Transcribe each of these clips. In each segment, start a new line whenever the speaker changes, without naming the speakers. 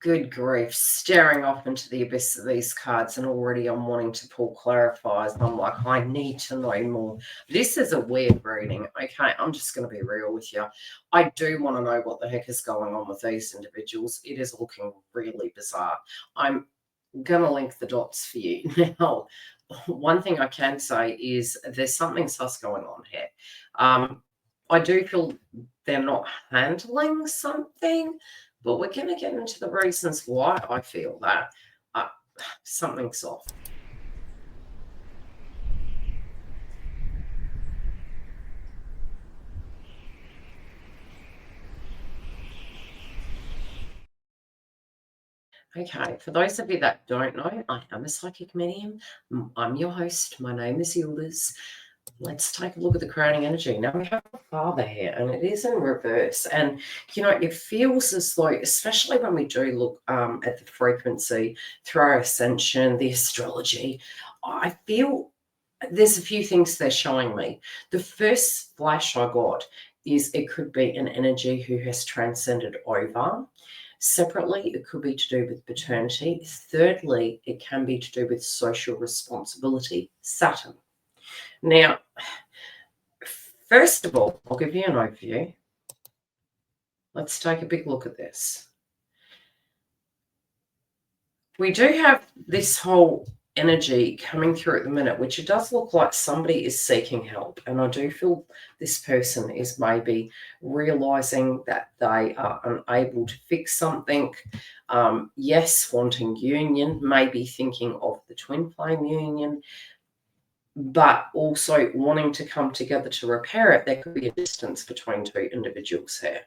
Good grief, staring off into the abyss of these cards, and already I'm wanting to pull clarifiers. I'm like, I need to know more. This is a weird reading. Okay, I'm just going to be real with you. I do want to know what the heck is going on with these individuals. It is looking really bizarre. I'm going to link the dots for you. Now, one thing I can say is there's something sus going on here. I do feel they're not handling something, but we're going to get into the reasons why I feel that. Something's off. Okay, for those of you that don't know, I am a psychic medium. I'm your host. My name is Yildiz. Let's take a look at the crowning energy. Now we have a father here, and it is in reverse. And, you know, it feels as though, especially when we do look at the frequency through our ascension, the astrology, I feel there's a few things they're showing me. The first flash I got is it could be an energy who has transcended over. Separately, it could be to do with paternity. Thirdly, it can be to do with social responsibility, Saturn. Now, first of all, I'll give you an overview. Let's take a big look at this. We do have this whole energy coming through at the minute, which it does look like somebody is seeking help. And I do feel this person is maybe realizing that they are unable to fix something. Yes, wanting union, maybe thinking of the twin flame union, but also wanting to come together to repair it. There could be a distance between two individuals here.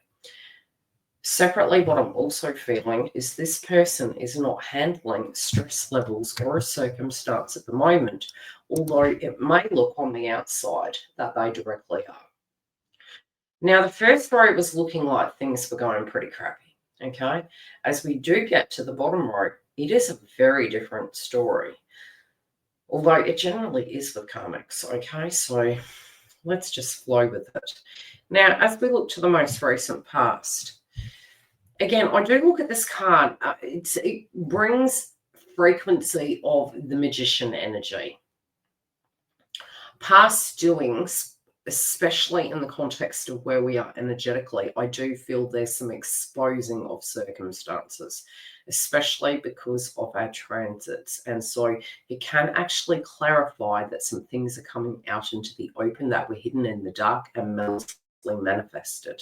Separately, what I'm also feeling is this person is not handling stress levels or a circumstance at the moment, although it may look on the outside that they directly are. Now, the first row was looking like things were going pretty crappy, okay? As we do get to the bottom row, it is a very different story, although it generally is with karmics, okay? So let's just flow with it. Now, as we look to the most recent past, again, I do look at this card. It brings frequency of the magician energy. Past doings, especially in the context of where we are energetically, I do feel there's some exposing of circumstances, especially because of our transits. And so it can actually clarify that some things are coming out into the open that were hidden in the dark and mostly manifested.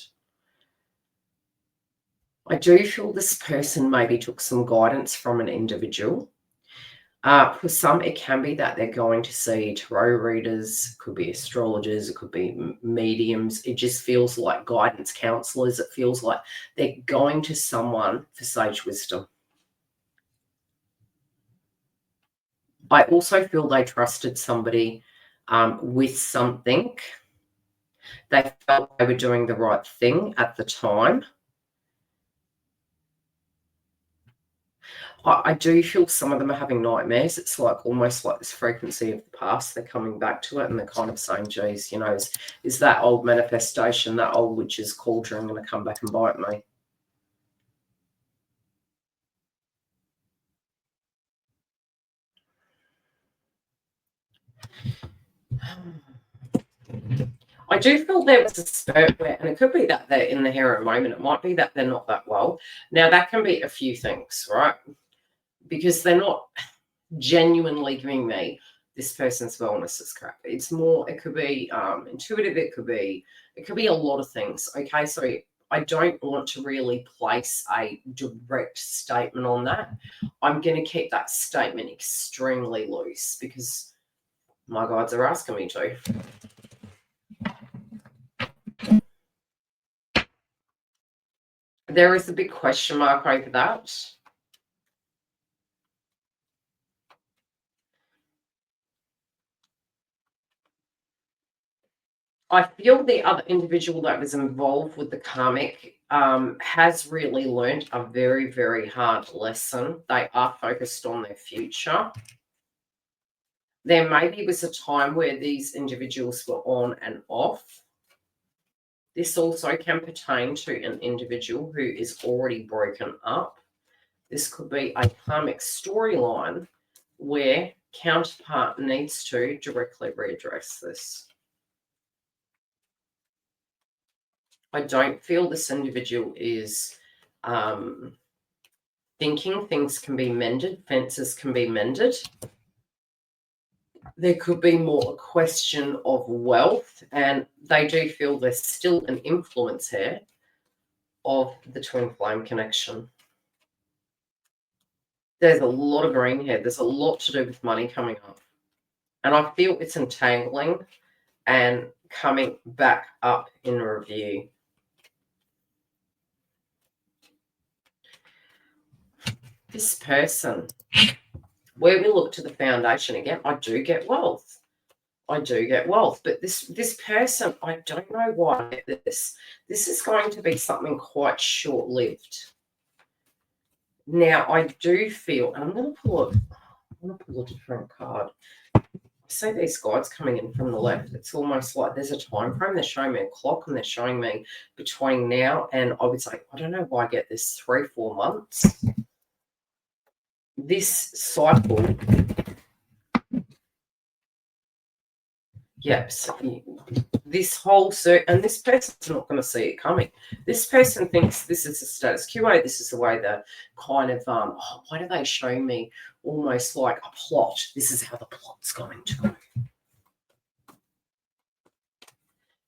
I do feel this person maybe took some guidance from an individual. For some, it can be that they're going to see tarot readers, it could be astrologers, it could be mediums. It just feels like guidance counselors. It feels like they're going to someone for sage wisdom. I also feel they trusted somebody with something. They felt they were doing the right thing at the time. I do feel some of them are having nightmares. It's like almost like this frequency of the past. They're coming back to it and they're kind of saying, geez, you know, is that old manifestation, that old witch's cauldron going to come back and bite me? I do feel there was a spurt where, and it could be that they're in the here at the moment. It might be that they're not that well. Now, that can be a few things, right? Because they're not genuinely giving me this person's wellness is crap. It's more, it could be intuitive, it could be a lot of things. Okay, so I don't want to really place a direct statement on that. I'm going to keep that statement extremely loose because my guides are asking me to. There is a big question mark over that. I feel the other individual that was involved with the karmic has really learned a very, very hard lesson. They are focused on their future. There maybe was a time where these individuals were on and off. This also can pertain to an individual who is already broken up. This could be a karmic storyline where counterpart needs to directly readdress this. I don't feel this individual is thinking things can be mended, fences can be mended. There could be more a question of wealth, and they do feel there's still an influence here of the twin flame connection. There's a lot of green here. There's a lot to do with money coming up. And I feel it's entangling and coming back up in review. This person, where we look to the foundation again, I do get wealth. I do get wealth. But this person, I don't know why I get this. This is going to be something quite short-lived. Now, I do feel, and I'm going to pull a different card. I see these guides coming in from the left. It's almost like there's a time frame. They're showing me a clock, and they're showing me between now and, I would say, I don't know why I get this, 3-4 months. This cycle, yes, this whole and this person's not going to see it coming. This person thinks this is the status quo. This is the way the kind of, why do they show me almost like a plot? This is how the plot's going to go.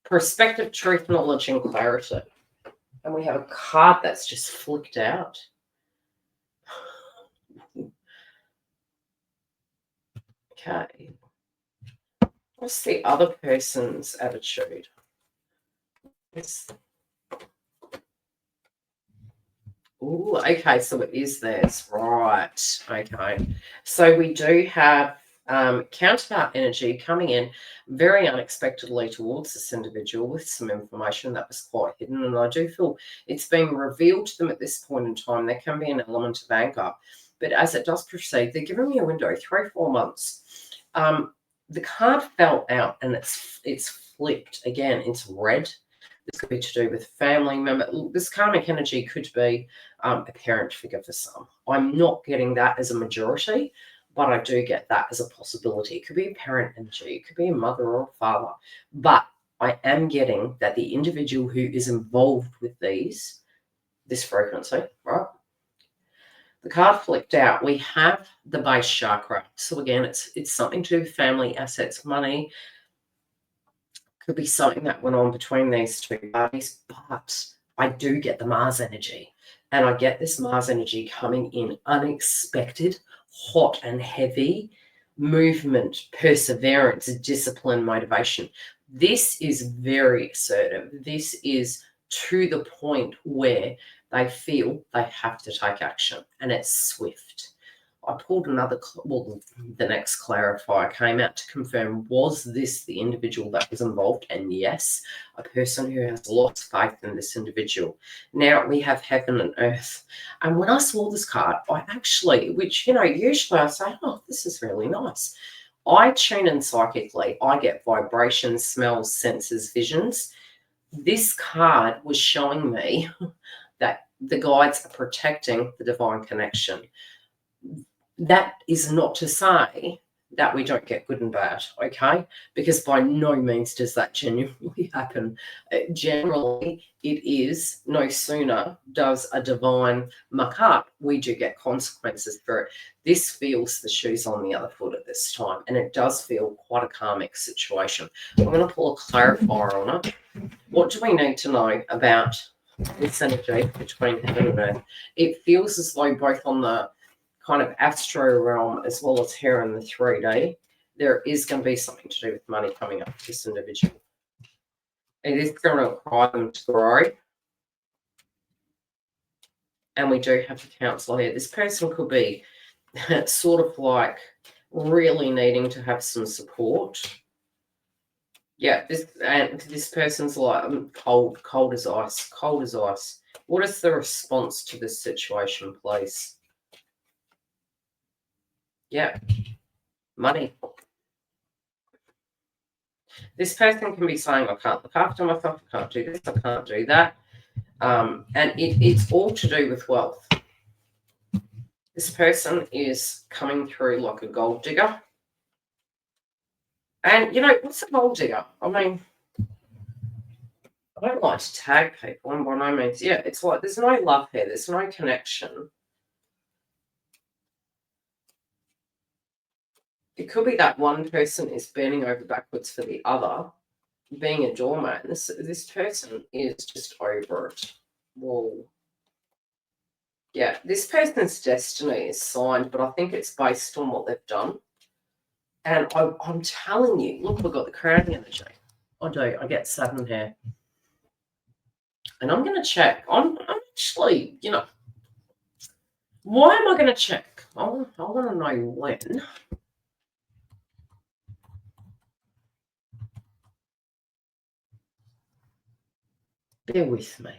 Perspective, truth, knowledge, and clarity. And we have a card that's just flicked out. Okay. What's the other person's attitude? Oh, okay, so it is theirs. Right. Okay. So we do have counterpart energy coming in very unexpectedly towards this individual with some information that was quite hidden. And I do feel it's being revealed to them at this point in time. There can be an element of anger. But as it does proceed, they're giving me a window, 3-4 months. The card fell out and it's flipped again. It's red. This could be to do with family member. This karmic energy could be a parent figure for some. I'm not getting that as a majority, but I do get that as a possibility. It could be a parent energy. It could be a mother or a father. But I am getting that the individual who is involved with this frequency, right? The card flipped out. We have the base chakra. So again, it's something to do with family, assets, money. Could be something that went on between these two parties, but I do get the Mars energy. And I get this Mars energy coming in unexpected, hot and heavy, movement, perseverance, discipline, motivation. This is very assertive. This is to the point where they feel they have to take action, and it's swift. I pulled another, well, the next clarifier came out to confirm, was this the individual that was involved? And yes, a person who has lost faith in this individual. Now we have heaven and earth. And when I saw this card, I actually, which, usually I say, oh, this is really nice. I tune in psychically. I get vibrations, smells, senses, visions. This card was showing me that the guides are protecting the divine connection. That is not to say that we don't get good and bad, okay? Because by no means does that genuinely happen. Generally, it is no sooner does a divine muck up, we do get consequences for it. This feels the shoes on the other foot at this time, and it does feel quite a karmic situation. I'm going to pull a clarifier on it. What do we need to know about this energy between heaven and earth? It feels as though both on the kind of astro realm as well as here in the 3D, there is going to be something to do with money coming up for this individual. It is going to require them to grow. And we do have the counsel here. This person could be sort of like really needing to have some support. Yeah, this person's like cold as ice, cold as ice. What is the response to this situation, please? Yeah, money. This person can be saying, I can't look after myself, I can't do this, I can't do that. And it's all to do with wealth. This person is coming through like a gold digger. And, you know, what's a gold digger? I mean, I don't like to tag people, and by no means, yeah, it's like there's no love here, there's no connection. It could be that one person is bending over backwards for the other, being a doormat. This person is just over it. Whoa. Yeah, this person's destiny is signed, but I think it's based on what they've done. And I'm telling you, look, we've got the crowning energy. I do. I get Saturn here. And I'm going to check. I'm actually, you know, why am I going to check? I want to know when. Bear with me.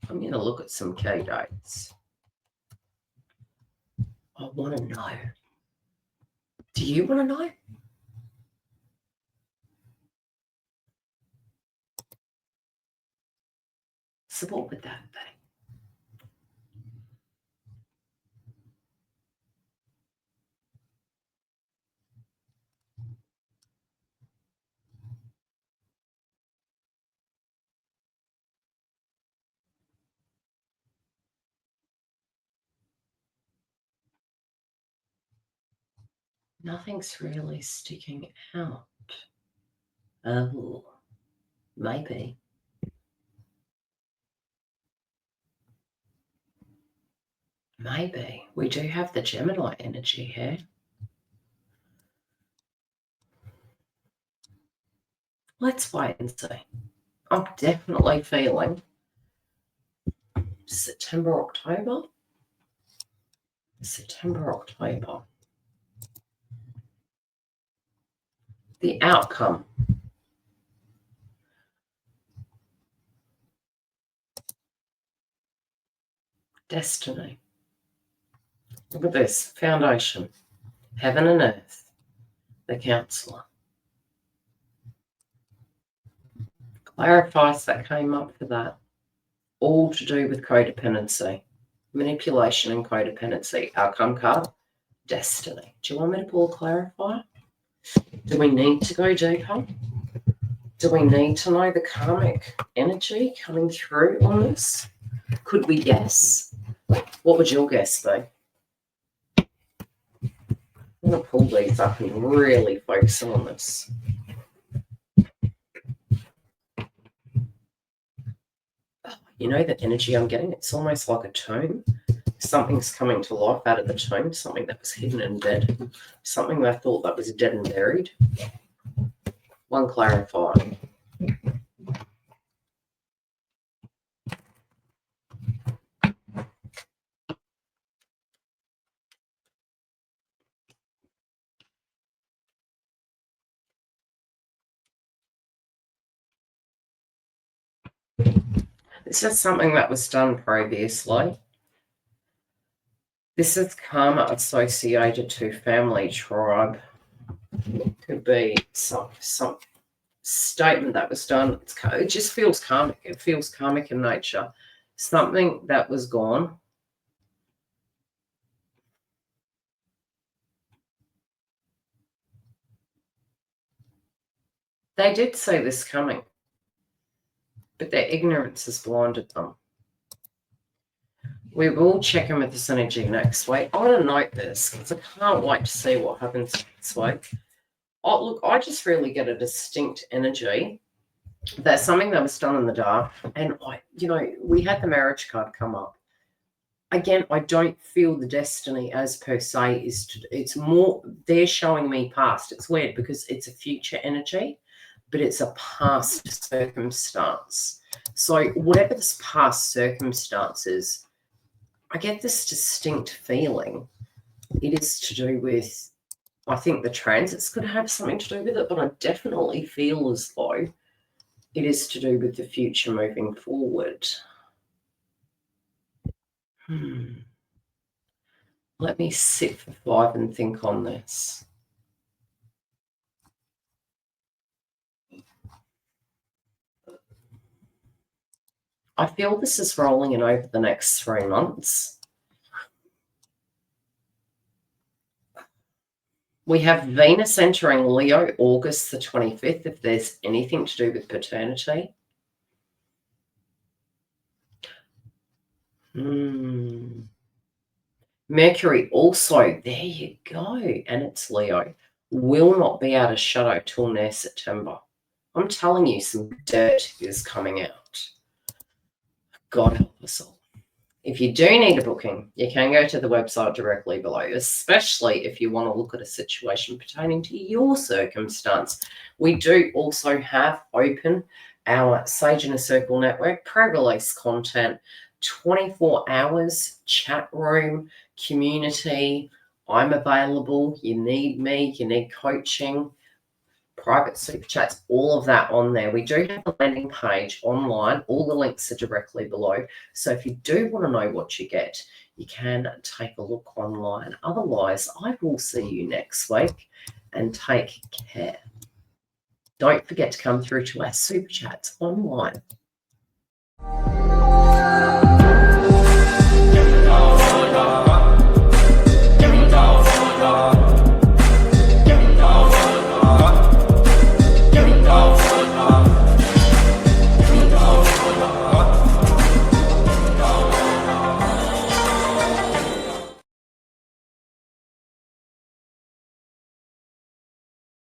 I'm going to look at some key dates. I want to know. Do you want to know? So what would that be? Nothing's really sticking out. Oh, maybe. Maybe. We do have the Gemini energy here. Let's wait and see. I'm definitely feeling September, October. The outcome. Destiny. Look at this. Foundation. Heaven and earth. The counselor. Clarifies that came up for that. All to do with codependency. Manipulation and codependency. Outcome card. Destiny. Do you want me to pull a clarifier? Do we need to go deeper? Do we need to know the karmic energy coming through on this? Could we guess? What would your guess be? I'm going to pull these up and really focus on this. You know the energy I'm getting? It's almost like a tomb. Something's coming to life out of the tomb, something that was hidden and dead, something I thought that was dead and buried. One clarifying. This is something that was done previously. This is karma associated to family, tribe. Could be some statement that was done. It just feels karmic. It feels karmic in nature. Something that was gone. They did see this coming, but their ignorance has blinded them. We will check in with this energy next week. I want to note this because I can't wait to see what happens next week. Oh, look, I just really get a distinct energy. There's something that was done in the dark, and we had the marriage card come up. Again, I don't feel the destiny as per se it's more they're showing me past. It's weird because it's a future energy, but it's a past circumstance. So whatever this past circumstance is, I get this distinct feeling it is to do with, I think the transits could have something to do with it, but I definitely feel as though it is to do with the future moving forward. Let me sit for 5 and think on this. I feel this is rolling in over the next 3 months. We have Venus entering Leo August the 25th, if there's anything to do with paternity. Mercury also, there you go, and it's Leo, will not be out of shadow till near September. I'm telling you, some dirt is coming out. God help us all. If you do need a booking, you can go to the website directly below, especially if you want to look at a situation pertaining to your circumstance. We do also have open our Sage in a Circle network, pre-release content, 24 hours, chat room, community. I'm available. You need me, you need coaching, private super chats, all of that on there. We do have a landing page online. All the links are directly below. So if you do want to know what you get, you can take a look online. Otherwise, I will see you next week, and take care. Don't forget to come through to our super chats online.